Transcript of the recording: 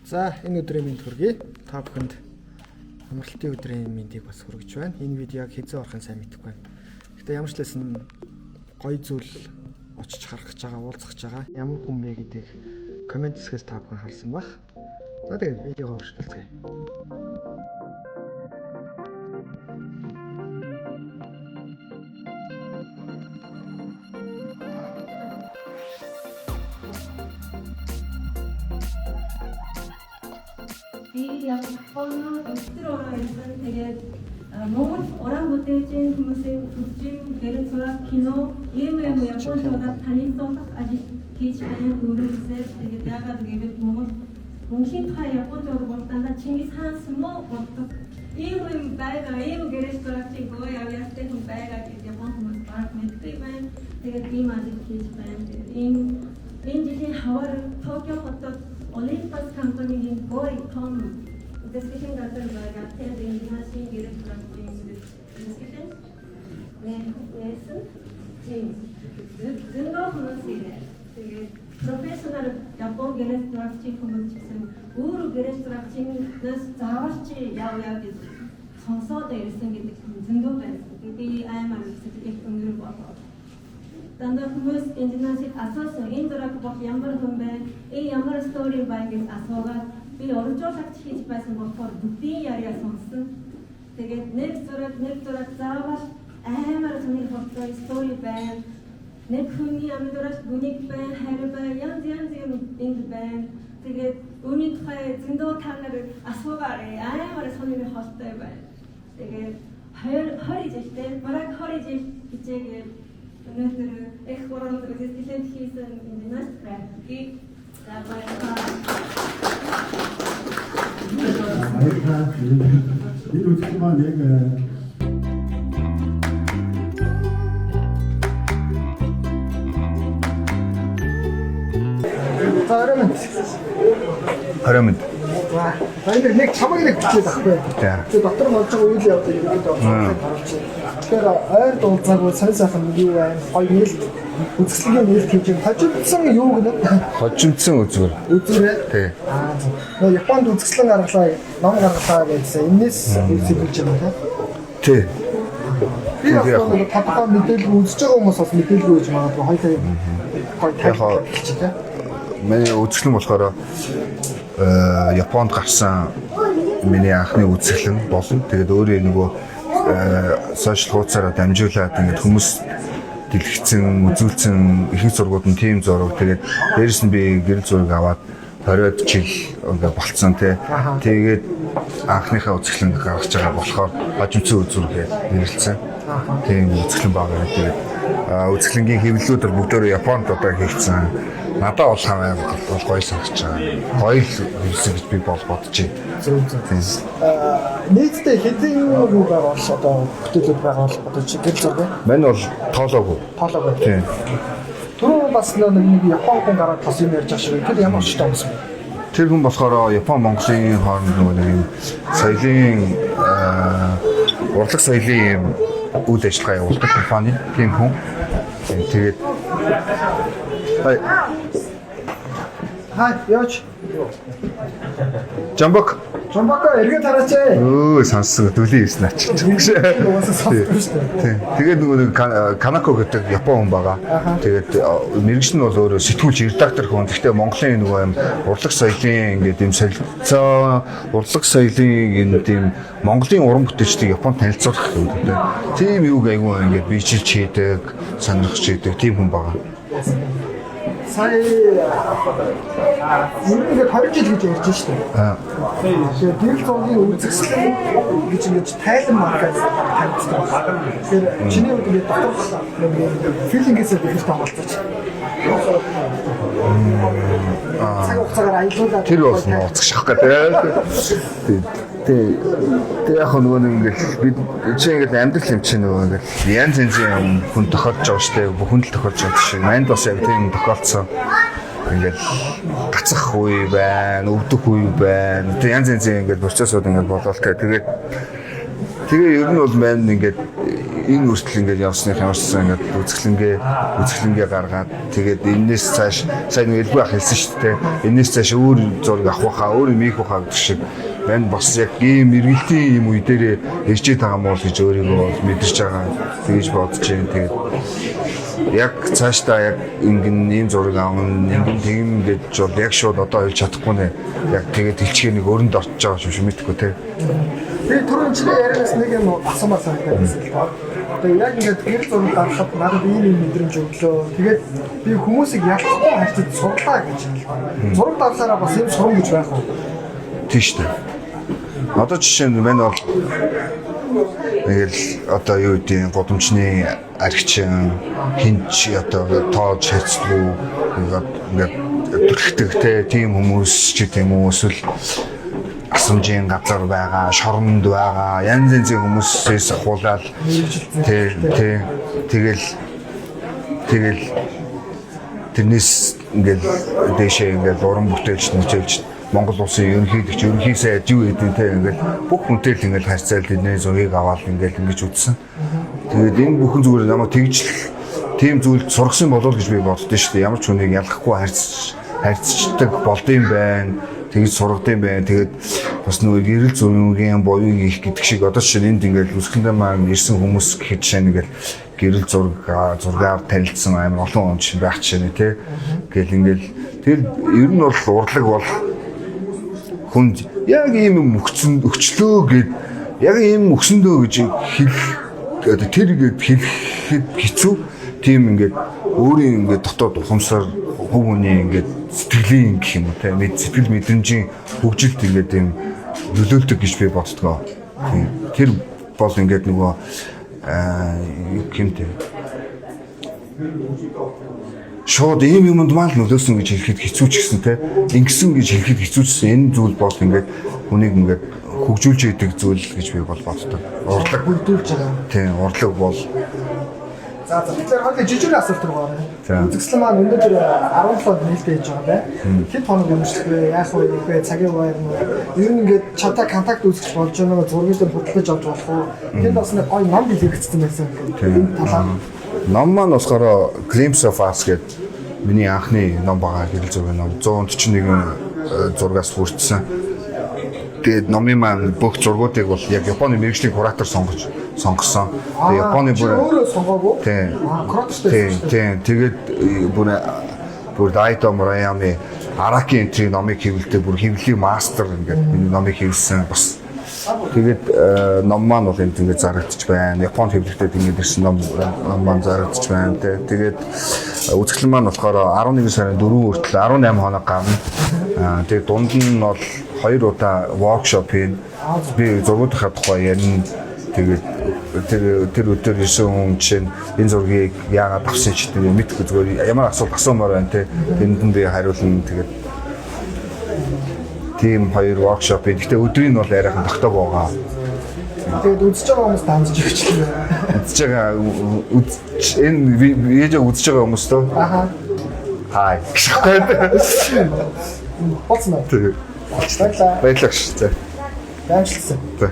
За энэ өдрийн мэнд хүргэе. Та бүхэнд амралтын өдрийн мэндийг бас хүргэж байна. Энэ видеог хэзээ орохын сайн мэдэхгүй байна. Гэтэ ямар ч лсэн гоё зүйл очиж харах гэж байгаа, уулзах гэж байгаа. Ямар хүн бэ гэдгийг комент хэсгээс та бүхэн харсан баг. За тэгээд видеогоо өргөжүүлцгээе. яг Японы өстрөөрөө ирсэн тэгээд Монгол уран бүтээлчийн хүмүүсийн үзсэн гэрэл зураг кино ийм Японы удаа танилцуулах ажил хийж байна үүрээсээ тэгээд яагаад гэвэл Монголын тухай Японы уран Чингис хаан муу болдог ийм байга ийм гэрэл зурагчийн гоо явьяастай хүн байга гэж Японы хүмүүс баг мэддэг байна. Тэгээд ийм ажил хийж байна. Энэ жилийн хавар Токио хотод Olympus company-ийн гой том discussion газар байгаа. Тэгээд энэ хашийн гэрэл зурагчийн discussion нээсэн тийм зөндөө хүмүүс ирээ. Тэгээд профессионал Япон гэрэл зурагчийн хүмүүс гэсэн өөр гэрэл зурагчийнээс зааварч яв гэж сонсоод ирсэн гэдэг зөндөө байна. Тэгээд аймаг сэтгэл өнгөр болоо. Дандаа хүмүүс энэнийг асуусан энэ зураг бол ямар хүн бэ? Ямар стори байг гэж асуугаад би оржуулагч хийж байсан болохоор бүгдийн яриа сонссон. Тэгээд нэг зураг заавал амар сонирхолтой стори байна. Нэг хүний амьдрал бүник байна, хайр байна, янз юм энд байна. Тэгээд үүний тухай зөндөө та нар асуугаарай. Амар сонирхолтой байна. Тэгээд 20 жилдээ бараг 20 жил хичээгээд өнөөдөр их гурван дискусион хийсэн энэ настрыг энэ үтгэл маань яг Харамд. За энэ нэг чамайг нэг бичээд байхгүй. Тэгээ доктор болж байгаа үйл явдал ерөнхийдөө харуулж байна. Тэгэхээр ойр дуулзаагүй сайн сайхан юу байна? Гоё нээлт үзэсгэлэнгийн нээлт хийж байгаа. Хожимдсан юу гэдэг? Хожимдсан үзүүр. Үзүүрээ? Тий. Нөө Японд үзэсгэлэн гаргалаа, ном гаргалаа гэсэн. Энэс үзүүлж байгаа тийм. Тий. Би яг тодорхой мэдээлэл үзэж байгаа хүмүүс бас мэдээлэл өгч магадгүй хоёулаа гоё тайлбарлаж байна. Миний үзэсгэлэн болохоор Японд гарсан миний анхны үзэсгэлэн болно. Тэгээд өөрөө нөгөө сошиал хуудасаараа дамжуулаад ингээд хүмүүс дэлгэцэн, үзүүлсэн ихэнх зургууд нь тийм зураг. Тэгээд дээрэс нь би гэрэл зураг аваад 20-од жил ингээд болцсон тий. Тэгээд анхныхаа үзэсгэлэн гаргаж байгаа болохоор хожимдсан үзүүр гэж нэрлэлсэн. Тийм үзэсгэлэн байгаа. Тэгээд үзэсгэлэнгийн хэвлэлүүд бүгдөө Японд одоо хийгдсэн. Надад бол хамаа бол гоё санагч байгаа. Гоё л хийсэн гэж би бодож байна. Нийтдээ хэдийн юу байгаа бол одоо бүтээлүүд байгаа бол одоо чи гэрэл зураг. Мань бол тоолоогүй. Тоолоогүй. Тийм. Түрүү бас нэг Япон хүн гараад бас юм ярьж байгаа шиг. Тэр ямар ч том юм. Тэр хүн болохоор Япон Монголын хооронд нөгөө нэг юм соёлын урлаг соёлын үйл ажиллагаа явуулдаг компани тийм хүн. Тэгээд Хай, яач. Жамбок эргээд хараач ээ. Өө сонссон дүлийн ирсэн ач. Тэгээд нөгөө нэг Канако гэдэг Япон хүн байгаа. Тэгээд мэрэгч нь бол өөрөө сэтгүүлч редактор хүн. Гэхдээ Монголын нөгөө юм урлаг соёлын ингээд юм солилцоо урлаг соёлын энэ тийм Монголын уран бүтээлчдийг Японд танилцуулах гэдэг. Тийм юуг айгүй ингээд бичилж хийдэг, сонирхож хийдэг тийм хүн байгаа. Сая ингээд 20 жил гэж ярьж шүү дээ. Тэгээд гэрэл зургийн үзэсгэлэн гэж ингэж тайлан марказ танилцсан. Тэгэхээр чиний үед ингээд доторх филингээс их томолцооч. Цаг хугацаагаар аялуулаад тэр бол нууцх шахах гэдэг. Тэг яг нөгөө нэг бид чи ингээд амьдрал юм чинь нөгөө ингээд янз янзын хүн тохиолж байгаа шүү дээ. Бүхэн л тохиолж байгаа шиг. Манд бас яг тийм тохиолдсон. Ингээд гацах үе байна, өвдөх үе байна. Тэг янз янзын ингээд процессууд ингээд болоод тэгээ ер нь бол манд ингээд энэ үртэл ингээд явсных ямарчсан ингээд үзэсгэлэнгээ гаргаад тэгээд энэс цааш сайн нэг элбэг ах хэлсэн шүү дээ. Энэс цааш өөр зураг авах байхаа, өөр юм ийх байхаа гэх шиг мань бас яг ийм эргэлтийн юм үе дээрээ ирчээд байгаа мó гэж өөрийгөө мэдэрч байгаа. Тэгэж бодож байна. Тэгээд яг цаашдаа яг ингэн ийм зураг аавн ингэн тийм гэж бол яг шууд одоо хэлж чадахгүй нэ. Яг тэгээд хэлчихээ нэг өрөнд орчиж байгаа юм шиг мэдхгүй те. Би түрүүн чи ярианаас нэг юм асуумаар санагдаад байсан л доо. Тэгээ яг ингээд гэр зураг дарахад надад ийм мэдрэмж өглөө. Тэгээд би хүмүүсийг ялахгүй хайчид сурлаа гэж байна. Зураг дарлаараа бас юм сурам гэж байх уу? Тийш үү. Одоо жишээ нь мань бол тэгэл одоо юу гэдэг годомчны архичин хинч одоо тоож хэцлүү ингээд төрхтөгтэй тийм хүмүүс ч гэдэм үү эсвэл асамжийн газар байгаа, шоронд байгаа, янз янзын хүмүүсээс ахуулаад тэгэл тэрнээс ингээд дэшээ ингээд уран бүтээлч нөтөлж Монгол улсын ерөнхий сайд юу гэдэг те ингээд бүх хүнтэй л ингээд харьцаал тэдний зургийг аваад ингээд ингэж үзсэн. Тэгээд энэ бүхэн зүгээр намайг тэгж тийм зүйл сургасан болов гэж би боддоо шүү дээ. Ямар ч хүнийг ялахгүй харьцдаг болдсон байна. Тэгж сургадсан байна. Тэгээд бас нөгөө гэрэл зургийн боёыг их гэдэг шиг одоо чинь энд ингээд үсгэндээ маань ирсэн хүмүүс гэхэд жишээ нэгэл гэрэл зургаар танилцсан амар олон хүн чинь байх чинь те. Гэл ингээд тэр ер нь бол урлаг бол хүнд яг ийм юм өгчлөө гэд яг ийм өгсөндөө гэж хэлэх одоо тэр гээд хэлэхэд хэцүү тийм ингээд өөрийн ингээд дотоод ухамсар хүмүүний ингээд сэтгэлийн гэх юм уу те сэтгэл мэдрэмжийн хөгжилт ингээд юм нөлөөлдөг гэж би боддгоо. Тэр бол ингээд нөгөө хэмтэй шууд ийм юмд мал нөлөөсөн гэж хэлэхэд хэцүү ч гэсэн те ингэсэн гэж хэлэхэд хэцүү ч гэсэн энэ зүйл бол ингээд хүнийг ингээд хөгжүүлж идэг зүйл гэж би бол боддог. Урлаг бүрдүүлж байгаа. Тийм, урлаг бол За тэгэхээр хоёул жижиг асуулт руу оръё. Үзэсгэлэн маань өнөөдөр 17-нд нээлттэй хийж байгаа бай. Хэд хоног өмчлөх вэ? Яах вэ? Их вэ? Цагийн байр нь ер нь ингээд чата контакт үүсгэж болж байгаа нөө зургийг дээр хөтлөж авч болох уу? Тэнд бас нэг гоё ном билэгдсэн байсан. Энэ талаар ном маань болохоор Glimpse of Us гэдэг миний анхны ном байгаа гэрэл зургийн ном 141 зургаас бүрдсэн. Тэгээд номын маань бүх зургуудыг бол яг Японы мэргэжлийн куратор сонгосон. Тэгээд Японы өөрөө сонгоогүй. Тийм. Куратортай. Тийм. Тэгээд бүр Дайто Мураями Араки энтриг номыг хэвлэлтэй бүр хэвлэлийн мастер ингээд миний номыг хэвлсэн бас. Тэгээд ном маань бол энд ингээд зарагдчих байна. Японд хэвлэлтэй ингээд ирсэн ном маань зарагдчих байна. Тэгээд үзэсгэлэн маань болохоор 11 сарын 4 хүртэл 18 хоног гарна. Тэгээд дунд нь бол 2 удаа воркшоп хийн. Би зургуудынхаа тухай ярина. Тэгээд тэр өдөр ирсэн хүн чинь энэ зургийг яагаад авсан ч гэдэг мэдгүй зүгээр ямар асуулт асуумаар байна те. Тэнд нь би хариулна. Тэгээд тийм 2 воркшоп. Гэхдээ өдрийн нь бол арайхан тогтоог байгаа. Тэгээд үзэж байгаа хүмүүс таамжиж өгчлээ. Үзэж байгаа энэ видео үзэж байгаа хүмүүс тоо. Аха. Хай. Боцно. Баярлалаа. Баярлалаа. Баярлалаа. За.